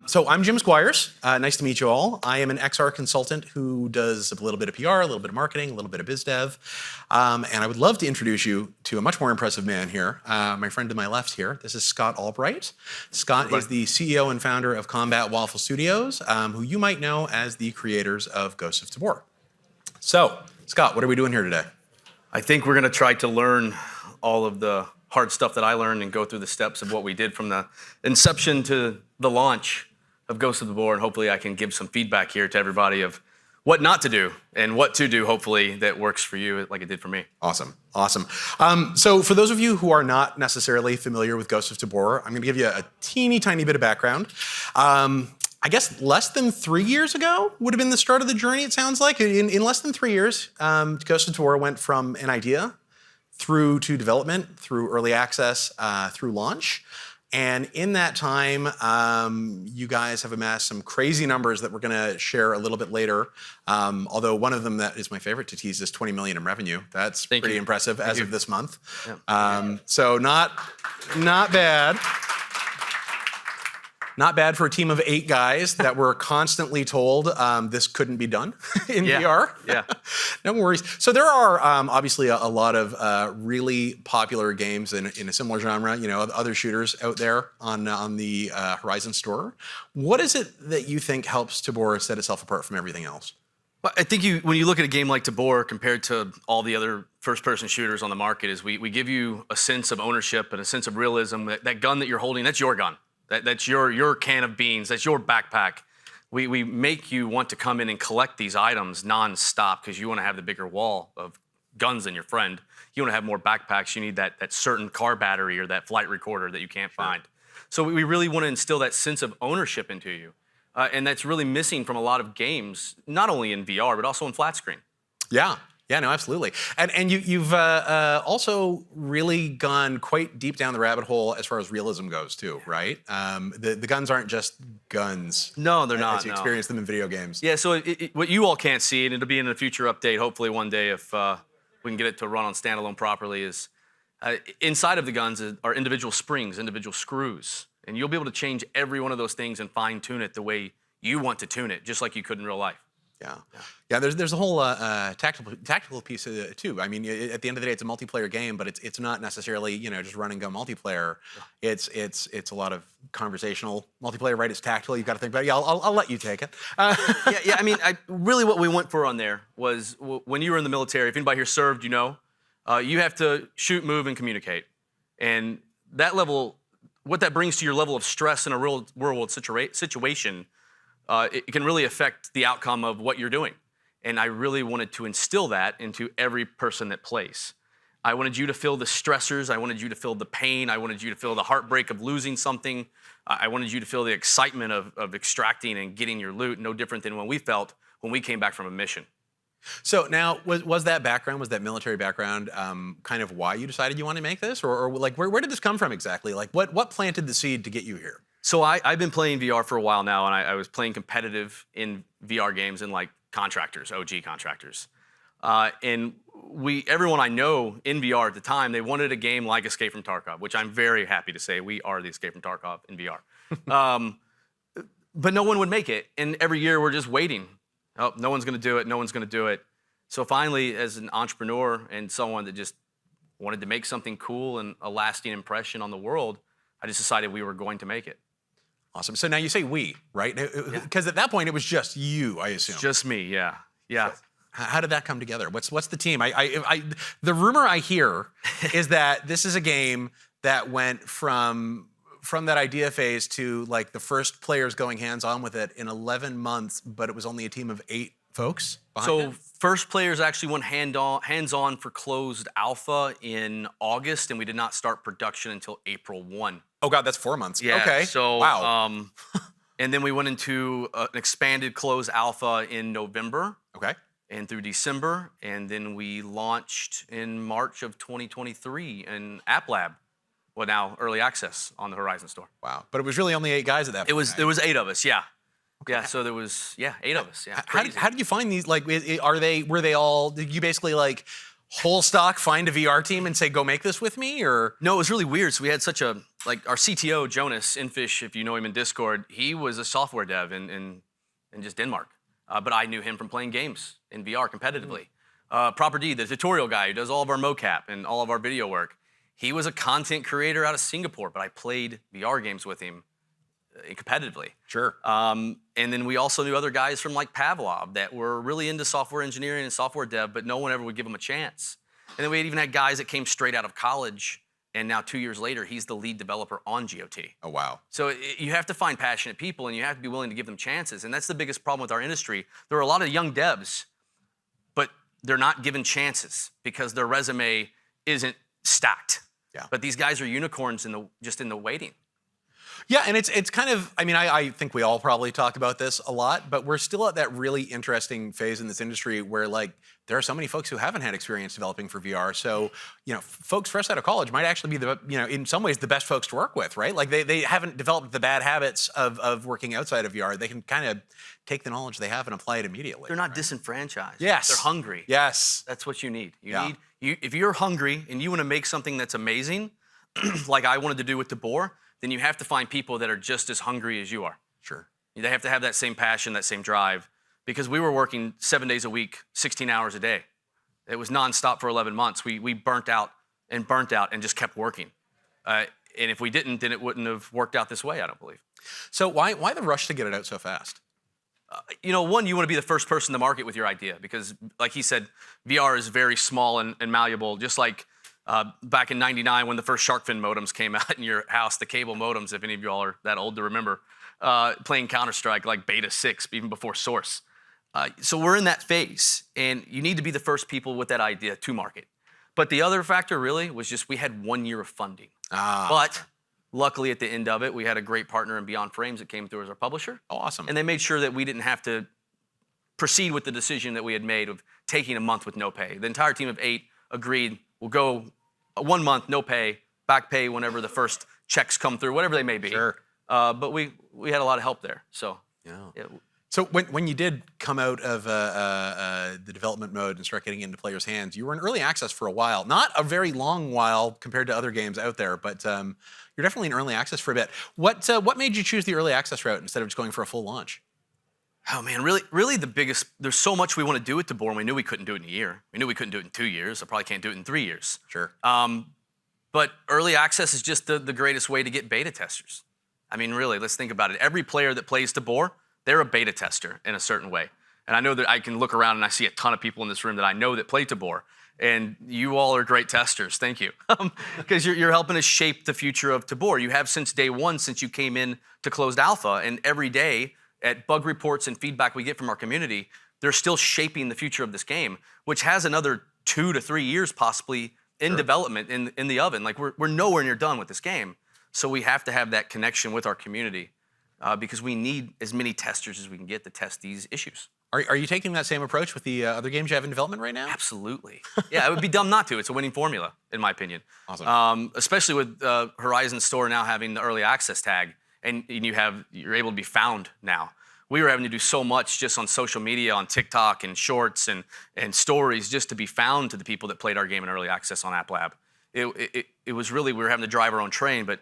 So I'm Jim Squires. Nice to meet you all. I am an XR consultant who does a little bit of PR, a little bit of marketing, a little bit of biz dev. And I would love to introduce you to a much more impressive man here, my friend to my left here. This is Scott Albright. Scott is the CEO and founder of Waffle Studios, who you might know as the creators of Ghosts of Tabor. So, Scott, what are we doing here today? I think we're going to try to learn all of the hard stuff that I learned and go through the steps of what we did from the inception to the launch of Ghosts of Tabor, and hopefully I can give some feedback here to everybody of what not to do and what to do, hopefully, that works for you like it did for me. Awesome, awesome. So for those of you who are not necessarily familiar with Ghosts of Tabor, I'm gonna give you a teeny tiny bit of background. I guess less than 3 years ago would have been the start of the journey, it sounds like. In less than 3 years, Ghosts of Tabor went from an idea through to development, through early access, through launch. And in that time, you guys have amassed some crazy numbers that we're gonna share a little bit later. Although one of them that is my favorite to tease is 20 million in revenue. That's pretty impressive as of this month. Yeah. So not bad. Not bad for a team of 8 guys that were constantly told this couldn't be done in VR. Yeah. No worries. So there are obviously a lot of really popular games in a similar genre, you know, other shooters out there on the Horizon store. What is it that you think helps Tabor set itself apart from everything else? Well, I think when you look at a game like Tabor compared to all the other first-person shooters on the market is we give you a sense of ownership and a sense of realism. That gun that you're holding, that's your gun. That's your can of beans. That's your backpack. We make you want to come in and collect these items non-stop because you want to have the bigger wall of guns than your friend. You want to have more backpacks. You need that certain car battery or that flight recorder that you can't find. So we really want to instill that sense of ownership into you. And that's really missing from a lot of games, not only in VR, but also in flat screen. Yeah. Yeah, no, absolutely. And you've also really gone quite deep down the rabbit hole as far as realism goes too, right? The guns aren't just guns. No, they're not. As you experience them in video games. Yeah, so what you all can't see, and it'll be in a future update, hopefully one day if we can get it to run on standalone properly, is inside of the guns are individual springs, individual screws. And you'll be able to change every one of those things and fine tune it the way you want to tune it, just like you could in real life. Yeah. There's a whole tactical piece of it too. I mean, at the end of the day, it's a multiplayer game, but it's not necessarily just run and go multiplayer. Yeah. It's a lot of conversational multiplayer, right? It's tactical. You've got to think about it. Yeah, I'll let you take it. Yeah. I mean, really, what we went for on there was when you were in the military. If anybody here served, you have to shoot, move, and communicate, and that level, what that brings to your level of stress in a real world situation. It can really affect the outcome of what you're doing. And I really wanted to instill that into every person that plays. I wanted you to feel the stressors. I wanted you to feel the pain. I wanted you to feel the heartbreak of losing something. I wanted you to feel the excitement of extracting and getting your loot, no different than when we felt when we came back from a mission. So now, was that background, was that military background kind of why you decided you wanted to make this? Or like, where did this come from exactly? Like, what planted the seed to get you here? So I've been playing VR for a while now, and I was playing competitive in VR games in like contractors, OG contractors. And everyone I know in VR at the time, they wanted a game like Escape from Tarkov, which I'm very happy to say we are the Escape from Tarkov in VR. But no one would make it, and every year we're just waiting. Oh, no one's gonna do it, no one's gonna do it. So finally, as an entrepreneur and someone that just wanted to make something cool and a lasting impression on the world, I just decided we were going to make it. Awesome. So now you say we, right? Because at that point it was just you, I assume. It's just me, yeah. So how did that come together? What's the team? The rumor I hear is that this is a game that went from that idea phase to like the first players going hands-on with it in 11 months, but it was only a team of 8 folks behind it? First players actually went hands-on for closed alpha in August, and we did not start production until April 1. Oh God, that's 4 months. Yeah, okay. So, wow. And then we went into an expanded closed alpha in November. Okay. And through December, and then we launched in March of 2023 in App Lab. Well, now early access on the Horizon store. Wow. But it was really only 8 guys at that point. There was 8 of us, yeah. Okay. Yeah, so there was 8 of us. Yeah. How did you find these? Like, were they all? Did you basically whole stock find a VR team and say, go make this with me, or? No, it was really weird. So we had such a like our CTO, Jonas Infish, if you know him in Discord, he was a software dev in just Denmark. But I knew him from playing games in VR competitively. Proper D, the tutorial guy who does all of our mocap and all of our video work, he was a content creator out of Singapore, but I played VR games with him competitively. Sure. And then we also knew other guys from like Pavlov that were really into software engineering and software dev, but no one ever would give them a chance. And then we even had guys that came straight out of college, and now 2 years later, he's the lead developer on GOT. Oh, wow. So you have to find passionate people, and you have to be willing to give them chances. And that's the biggest problem with our industry. There are a lot of young devs, but they're not given chances because their resume isn't stacked. Yeah. But these guys are unicorns just in the waiting. Yeah, and it's kind of, I mean, I think we all probably talk about this a lot, but we're still at that really interesting phase in this industry where, like, there are so many folks who haven't had experience developing for VR. So, folks fresh out of college might actually be in some ways the best folks to work with, right? Like they haven't developed the bad habits of working outside of VR. They can kind of take the knowledge they have and apply it immediately. They're not disenfranchised. Yes. They're hungry. Yes. That's what you need. If you're hungry and you want to make something that's amazing, like I wanted to do with Tabor, then you have to find people that are just as hungry as you are. Sure. They have to have that same passion, that same drive, because we were working 7 days a week, 16 hours a day. It was nonstop for 11 months. We burnt out and just kept working. And if we didn't, then it wouldn't have worked out this way, I don't believe. So why the rush to get it out so fast? One, you want to be the first person to market with your idea because, like he said, VR is very small and malleable, just like back in '99 when the first shark fin modems came out in your house, the cable modems, if any of y'all are that old to remember, playing Counter-Strike like Beta 6, even before Source. So we're in that phase, and you need to be the first people with that idea to market. But the other factor really was just we had 1 year of funding. But luckily at the end of it, we had a great partner in Beyond Frames that came through as our publisher. Oh, awesome. And they made sure that we didn't have to proceed with the decision that we had made of taking a month with no pay. The entire team of 8 agreed, we'll go 1 month, no pay, back pay whenever the first checks come through, whatever they may be. Sure. But we had a lot of help there. So yeah. So when you did come out of the development mode and start getting into players' hands, you were in early access for a while. Not a very long while compared to other games out there, but you're definitely in early access for a bit. What made you choose the early access route instead of just going for a full launch? Oh man, really the biggest, there's so much we want to do with Tabor, and we knew we couldn't do it in a year. We knew we couldn't do it in 2 years. I probably can't do it in 3 years. Sure. But early access is just the greatest way to get beta testers. I mean, really, let's think about it. Every player that plays Tabor, they're a beta tester in a certain way. And I know that I can look around and I see a ton of people in this room that I know that play Tabor. And you all are great testers, thank you. Because you're helping us shape the future of Tabor. You have since day one, since you came in to closed alpha, and every day at bug reports and feedback we get from our community, they're still shaping the future of this game, which has another 2 to 3 years possibly in development in the oven. Like we're nowhere near done with this game. So we have to have that connection with our community because we need as many testers as we can get to test these issues. Are you taking that same approach with the other games you have in development right now? Absolutely. Yeah, it would be dumb not to. It's a winning formula, in my opinion. Awesome. Especially with Horizon Store now having the early access tag, and you're able to be found now. We were having to do so much just on social media, on TikTok and Shorts and stories, just to be found to the people that played our game in early access on App Lab. It was really, we were having to drive our own train, but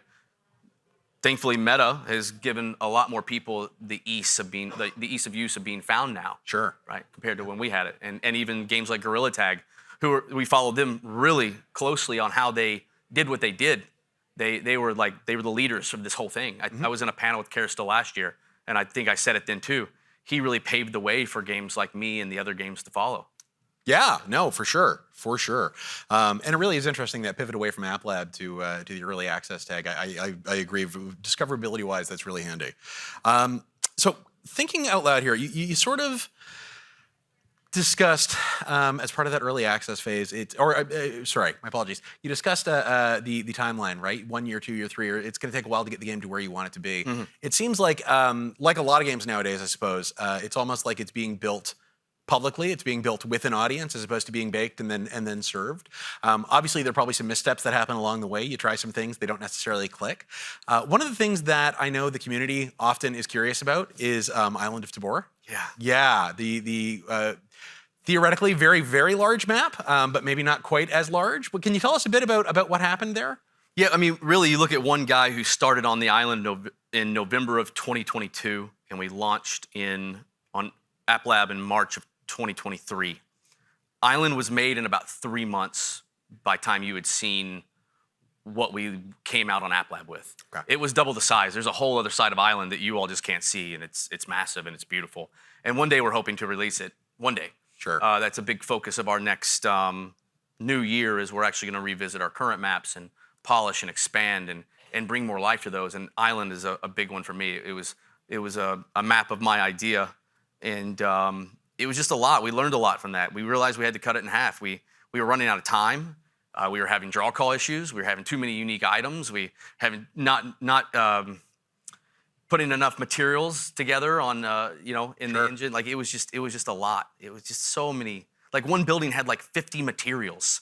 thankfully, Meta has given a lot more people the ease of use of being found now. Sure. Right, compared to when we had it, and even games like Gorilla Tag, we followed them really closely on how they did what they did. They were the leaders of this whole thing. I was in a panel with Karistel last year, and I think I said it then too. He really paved the way for games like me and the other games to follow. Yeah, no, for sure. And it really is interesting that pivot away from App Lab to the early access tag. I agree. Discoverability-wise, that's really handy. So thinking out loud here, you sort of discussed as part of that early access phase. Sorry, my apologies. You discussed the timeline, right? 1 year, 2 year, 3 year. It's going to take a while to get the game to where you want it to be. It seems like a lot of games nowadays, I suppose, it's almost like it's being built publicly. It's being built with an audience as opposed to being baked and then served. Obviously, there are probably some missteps that happen along the way. You try some things, they don't necessarily click. One of the things that I know the community often is curious about is Island of Tabor. Yeah, the theoretically very, very large map, but maybe not quite as large. But can you tell us a bit about what happened there? Yeah, I mean, really, you look at one guy who started on the island in November of 2022, and we launched on App Lab in March of 2023. Island was made in about 3 months by time you had seen what we came out on App Lab with. Okay. It was double the size. There's a whole other side of Island that you all just can't see, and it's massive and it's beautiful. And one day we're hoping to release it. One day. Sure. That's a big focus of our next new year is we're actually going to revisit our current maps and polish and expand and bring more life to those. And Island is a big one for me. It was a map of my idea, and it was just a lot. We learned a lot from that. We realized we had to cut it in half. We were running out of time. We were having draw call issues. We were having too many unique items. We having not putting enough materials together on in the engine. Like it was just a lot. It was just so many. Like one building had like 50 materials.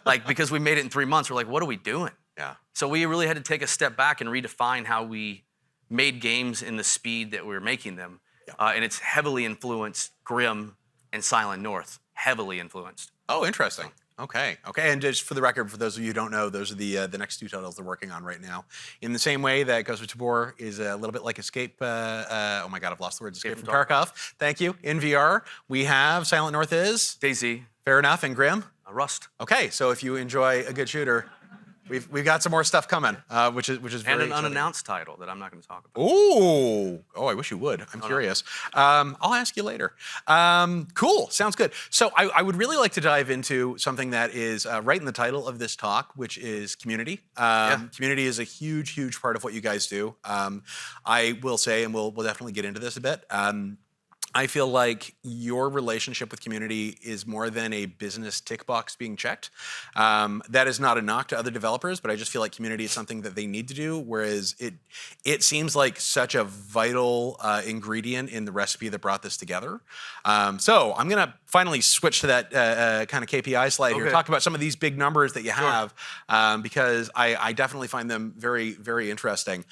Like because we made it in 3 months, we're like, what are we doing? Yeah. So we really had to take a step back and redefine how we made games in the speed that we were making them. Yeah. And it's heavily influenced Grim and Silent North. Heavily influenced. Oh, interesting. Okay. And just for the record, for those of you who don't know, those are the next 2 titles they're working on right now. In the same way that Ghost of Tabor is a little bit like Escape. Oh my God, I've lost the words. Escape from Tarkov. Thank you. In VR, we have Silent North is DayZ. Fair enough. And Grim. Rust. Okay, so if you enjoy a good shooter, we've got some more stuff coming, which is very and an exciting. unannounced title that I'm not going to talk about. Oh, I wish you would. I'm curious. I'll ask you later. Cool, sounds good. So I would really like to dive into something that is right in the title of this talk, which is community. Community is a huge, huge part of what you guys do. I will say, and we'll definitely get into this a bit. I feel like your relationship with community is more than a business tick box being checked. That is not a knock to other developers, but I just feel like community is something that they need to do, whereas it seems like such a vital ingredient in the recipe that brought this together. So I'm going to finally switch to that kind of KPI slide here, talk about some of these big numbers that you have, because I definitely find them very, very interesting.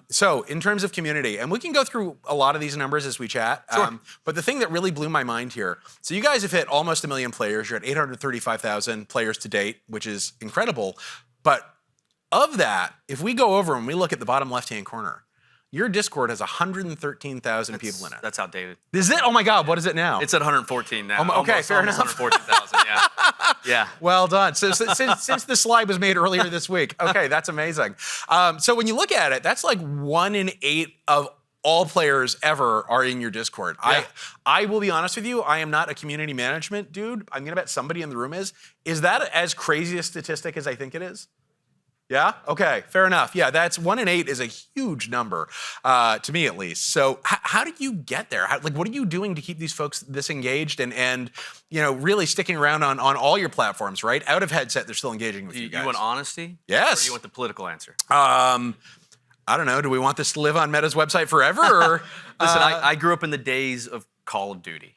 So in terms of community, and we can go through a lot of these numbers as we chat, but the thing that really blew my mind here, so you guys have hit almost 1 million players. You're at 835,000 players to date, which is incredible. But of that, if we go over and we look at the bottom left-hand corner, your Discord has 113,000 people in it. That's outdated. Is it? Oh my God, what is it now? It's at 114 now. Okay, fair enough. 114,000, yeah. Yeah. Well done. So since the slide was made earlier this week. Okay, that's amazing. So when you look at it, that's like 1 in 8 of all players ever are in your Discord. Yeah. I will be honest with you, I am not a community management dude. I'm gonna bet somebody in the room is. Is that as crazy a statistic as I think it is? Yeah? Okay, fair enough. Yeah, that's 1 in 8 is a huge number, to me at least. So how do you get there? What are you doing to keep these folks this engaged and really sticking around on all your platforms, right? Out of headset, they're still engaging with you guys. You want honesty? Yes. Or you want the political answer? I don't know. Do we want this to live on Meta's website forever? Or, Listen, I grew up in the days of Call of Duty,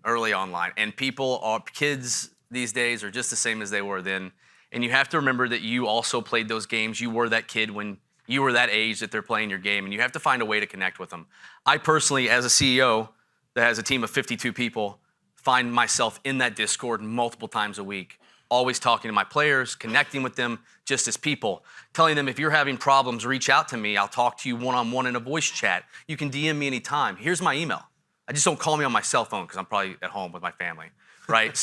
early online, and kids these days are just the same as they were then. And you have to remember that you also played those games. You were that kid when you were that age that they're playing your game, and you have to find a way to connect with them. I personally, as a CEO that has a team of 52 people, find myself in that Discord multiple times a week, always talking to my players, connecting with them just as people, telling them if you're having problems, reach out to me. I'll talk to you one-on-one in a voice chat. You can DM me anytime. Here's my email. I just don't call me on my cell phone because I'm probably at home with my family, right?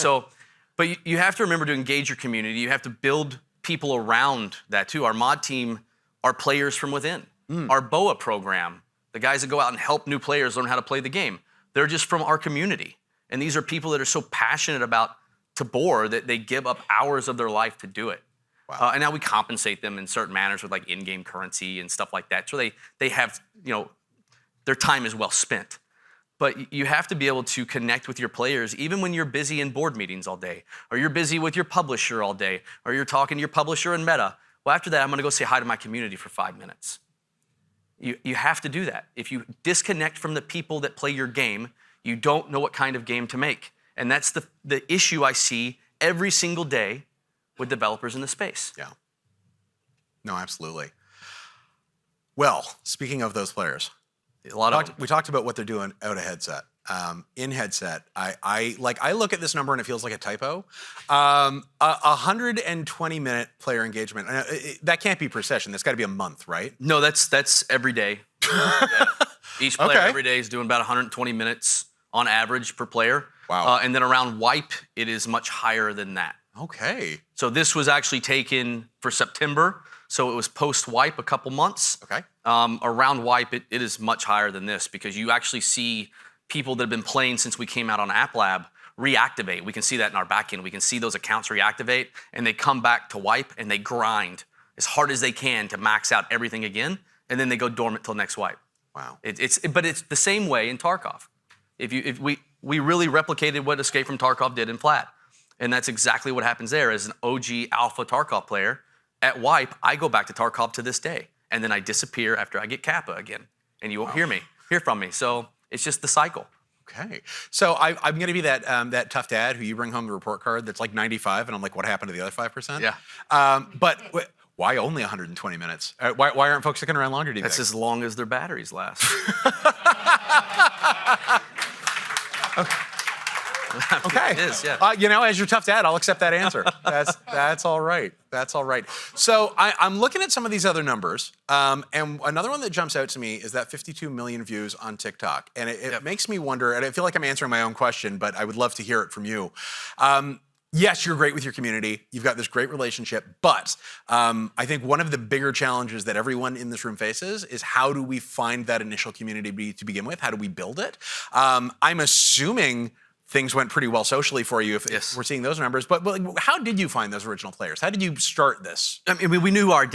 But you have to remember to engage your community. You have to build people around that too. Our mod team are players from within. Our BOA program, the guys that go out and help new players learn how to play the game, they're just from our community. And these are people that are so passionate about Tabor that they give up hours of their life to do it. Wow. And now we compensate them in certain manners with like in-game currency and stuff like that. So they have, their time is well spent. But you have to be able to connect with your players even when you're busy in board meetings all day, or you're busy with your publisher all day, or you're talking to your publisher in Meta. Well, after that, I'm gonna go say hi to my community for 5 minutes. You have to do that. If you disconnect from the people that play your game, you don't know what kind of game to make. And that's the issue I see every single day with developers in the space. Yeah. No, absolutely. Well, speaking of those players, we talked about what they're doing out of headset. in headset, I look at this number and it feels like a typo. 120-minute player engagement. That can't be per session. That's got to be a month, right? No, that's every day. Yeah. Each player Okay. every day is doing about 120 minutes on average per player. Wow. And then around wipe, it is much higher than that. Okay. So this was actually taken for September. So it was post-wipe a couple months. Okay. Around wipe, it is much higher than this because you actually see people that have been playing since we came out on App Lab reactivate. We can see that in our backend. We can see those accounts reactivate, and they come back to wipe, and they grind as hard as they can to max out everything again, and then they go dormant till next wipe. Wow. But it's the same way in Tarkov. If we really replicated what Escape from Tarkov did in Flat, and that's exactly what happens there. As an OG alpha Tarkov player, at wipe, I go back to Tarkov to this day, and then I disappear after I get Kappa again, and you won't hear from me. So it's just the cycle. Okay. So I'm going to be that tough dad who you bring home the report card that's like 95, and I'm like, what happened to the other 5%? Yeah. Why only 120 minutes? Why aren't folks sticking around longer, do you That's think? as long as their batteries last. Okay. It is, yeah. As your tough dad, I'll accept that answer. That's all right. That's all right. So I'm looking at some of these other numbers, and another one that jumps out to me is that 52 million views on TikTok, and it makes me wonder. And I feel like I'm answering my own question, but I would love to hear it from you. Yes, you're great with your community. You've got this great relationship, but I think one of the bigger challenges that everyone in this room faces is how do we find that initial community to begin with? How do we build it? I'm assuming things went pretty well socially for you if we're seeing those numbers, but how did you find those original players? How did you start this? I mean, we knew our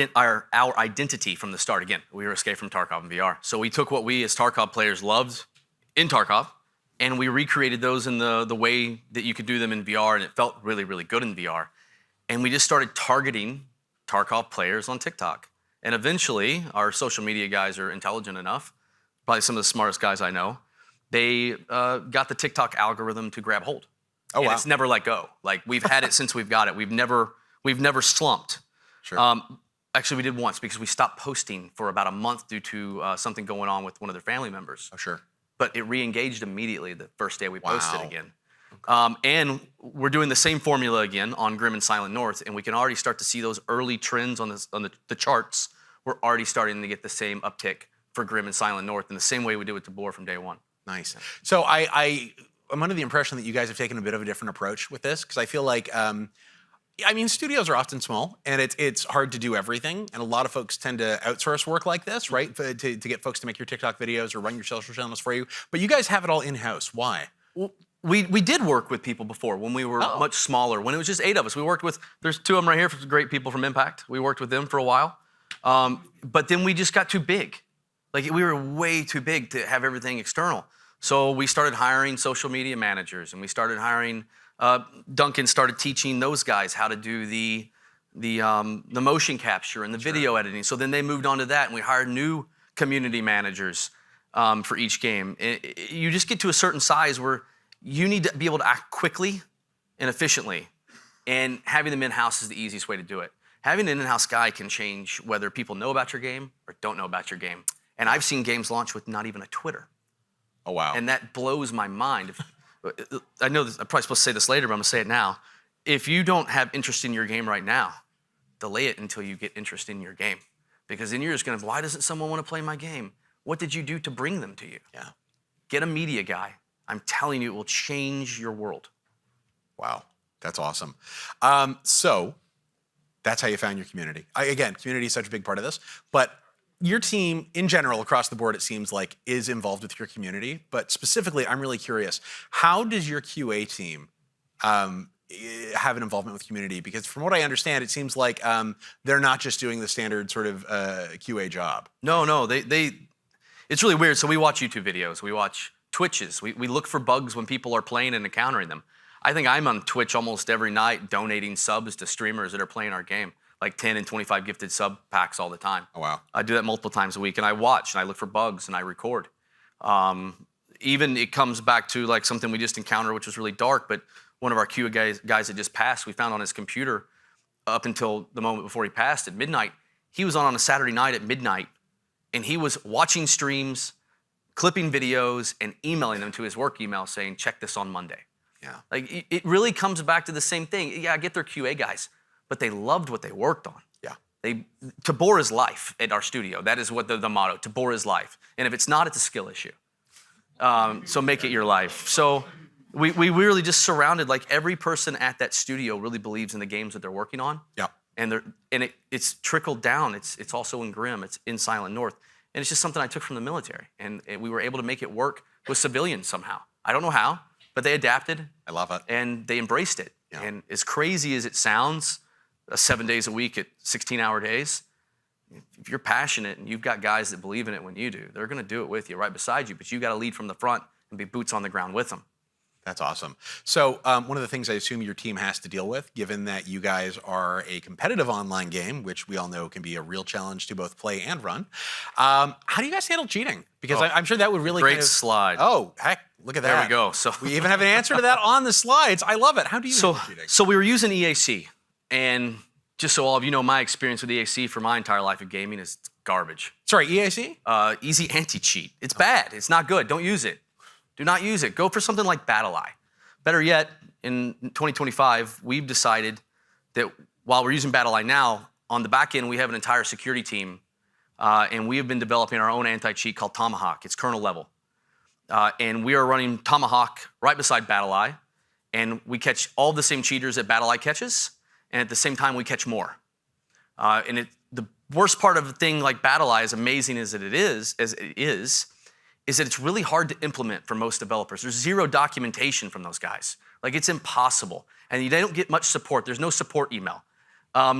identity from the start. Again, we were Escape from Tarkov in VR. So we took what we as Tarkov players loved in Tarkov, and we recreated those in the way that you could do them in VR, and it felt really, really good in VR. And we just started targeting Tarkov players on TikTok. And eventually, our social media guys are intelligent enough, probably some of the smartest guys I know, they got the TikTok algorithm to grab hold. Oh, wow. It's never let go. Like, we've had it since we've got it. We've never slumped. Sure. Actually, we did once because we stopped posting for about a month due to something going on with one of their family members. Oh, sure. But it re-engaged immediately the first day we posted Wow. again. And we're doing the same formula again on Grim and Silent North, and we can already start to see those early trends on the charts. We're already starting to get the same uptick for Grim and Silent North in the same way we did with Tabor from day one. Nice. So I'm under the impression that you guys have taken a bit of a different approach with this, because I feel like, studios are often small, and it's hard to do everything, and a lot of folks tend to outsource work like this, right, to get folks to make your TikTok videos or run your social channels for you. But you guys have it all in-house. Why? Well, we did work with people before when we were much smaller, when it was just 8 of us. We worked with, there's 2 of them right here, great people from Impact. We worked with them for a while. But then we just got too big. Like, we were way too big to have everything external. So we started hiring social media managers, and we started hiring, Duncan started teaching those guys how to do the motion capture and the video editing. So then they moved on to that, and we hired new community managers for each game. You just get to a certain size where you need to be able to act quickly and efficiently, and having them in-house is the easiest way to do it. Having an in-house guy can change whether people know about your game or don't know about your game. And I've seen games launch with not even a Twitter. Oh, wow. And that blows my mind. I know this, I'm probably supposed to say this later, but I'm gonna say it now. If you don't have interest in your game right now, delay it until you get interest in your game. Because then you're just gonna, why doesn't someone wanna play my game? What did you do to bring them to you? Yeah. Get a media guy. I'm telling you, it will change your world. Wow. That's awesome. So that's how you found your community. Again, community is such a big part of this, but your team, in general, across the board, it seems like, is involved with your community. But specifically, I'm really curious, how does your QA team have an involvement with community? Because from what I understand, it seems like they're not just doing the standard sort of QA job. No, it's really weird. So we watch YouTube videos, we watch Twitches, we look for bugs when people are playing and encountering them. I think I'm on Twitch almost every night donating subs to streamers that are playing our game. Like 10 and 25 gifted sub packs all the time. Oh, wow. I do that multiple times a week, and I watch, and I look for bugs, and I record. Even it comes back to like something we just encountered, which was really dark, but one of our QA guys that just passed, we found on his computer up until the moment before he passed at midnight. He was on a Saturday night at midnight, and he was watching streams, clipping videos and emailing them to his work email saying, check this on Monday. Yeah. Like, it really comes back to the same thing. Yeah, I get their QA guys, but they loved what they worked on. Yeah. Tabor is life at our studio. That is what the motto, Tabor is life. And if it's not, it's a skill issue. So make it your life. So we really just surrounded, like, every person at that studio really believes in the games that they're working on. Yeah. And it's trickled down. It's also in Grimm. It's in Silent North. And it's just something I took from the military. And we were able to make it work with civilians somehow. I don't know how, but they adapted. I love it. And they embraced it. Yeah. And as crazy as it sounds, 7 days a week at 16-hour days, if you're passionate and you've got guys that believe in it when you do, they're going to do it with you right beside you. But you got to lead from the front and be boots on the ground with them. That's awesome. So one of the things I assume your team has to deal with, given that you guys are a competitive online game, which we all know can be a real challenge to both play and run, how do you guys handle cheating? Because I'm sure that would really Great slide. Oh, heck, look at that. There we go. So we even have an answer to that on the slides. I love it. How do you handle cheating? So we were using EAC, and just so all of you know, my experience with EAC for my entire life of gaming is garbage. Sorry, EAC? Easy anti-cheat. It's bad. It's not good. Don't use it. Do not use it. Go for something like BattleEye. Better yet, in 2025, we've decided that while we're using BattleEye now, on the back end, we have an entire security team, and we have been developing our own anti-cheat called Tomahawk. It's kernel level. And we are running Tomahawk right beside BattleEye, and we catch all the same cheaters that BattleEye catches, and at the same time, we catch more. The worst part of a thing like BattleEye, as amazing as it is that it's really hard to implement for most developers. There's zero documentation from those guys. Like, it's impossible. And they don't get much support. There's no support email.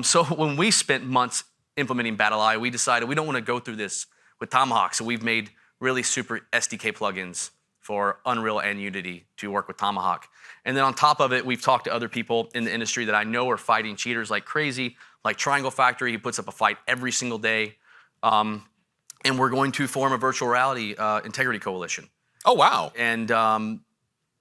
So when we spent months implementing BattleEye, we decided we don't want to go through this with Tomahawk. So we've made really super SDK plugins for Unreal and Unity to work with Tomahawk. And then on top of it, we've talked to other people in the industry that I know are fighting cheaters like crazy, like Triangle Factory, who puts up a fight every single day. And we're going to form a virtual reality integrity coalition. Oh, wow. And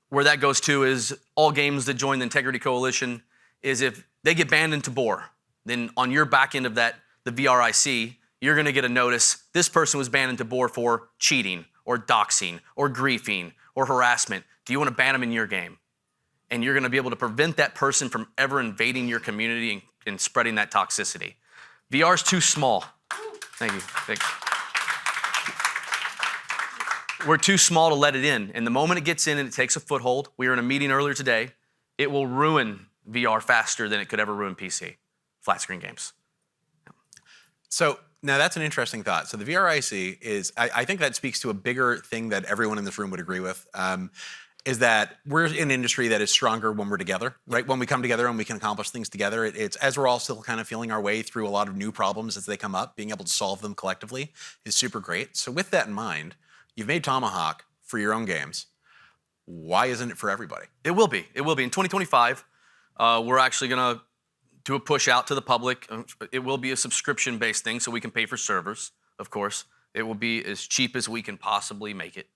where that goes to is all games that join the integrity coalition is if they get banned in Tabor, then on your back end of that, the VRIC, you're going to get a notice, this person was banned in Tabor for cheating or doxing or griefing or harassment. Do you want to ban them in your game? And you're going to be able to prevent that person from ever invading your community and spreading that toxicity. VR's too small. Thank you. Thank you. We're too small to let it in. And the moment it gets in and it takes a foothold, we were in a meeting earlier today, it will ruin VR faster than it could ever ruin PC, flat screen games. So now that's an interesting thought. So the VRIC is, I think that speaks to a bigger thing that everyone in this room would agree with, is that we're in an industry that is stronger when we're together, right? When we come together and we can accomplish things together, it's as we're all still kind of feeling our way through a lot of new problems as they come up, being able to solve them collectively is super great. So with that in mind, you've made Tomahawk for your own games. Why isn't it for everybody? It will be. It will be. In 2025, we're actually going to do a push out to the public. It will be a subscription-based thing, so we can pay for servers, of course. It will be as cheap as we can possibly make it.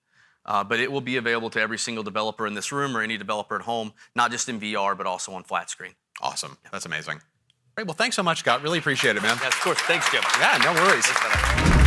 But it will be available to every single developer in this room or any developer at home, not just in VR, but also on flat screen. Awesome. Yeah. That's amazing. Great. Well, thanks so much, Scott. Really appreciate it, man. Yeah, of course. Thanks, Jim. Yeah, no worries. Thanks,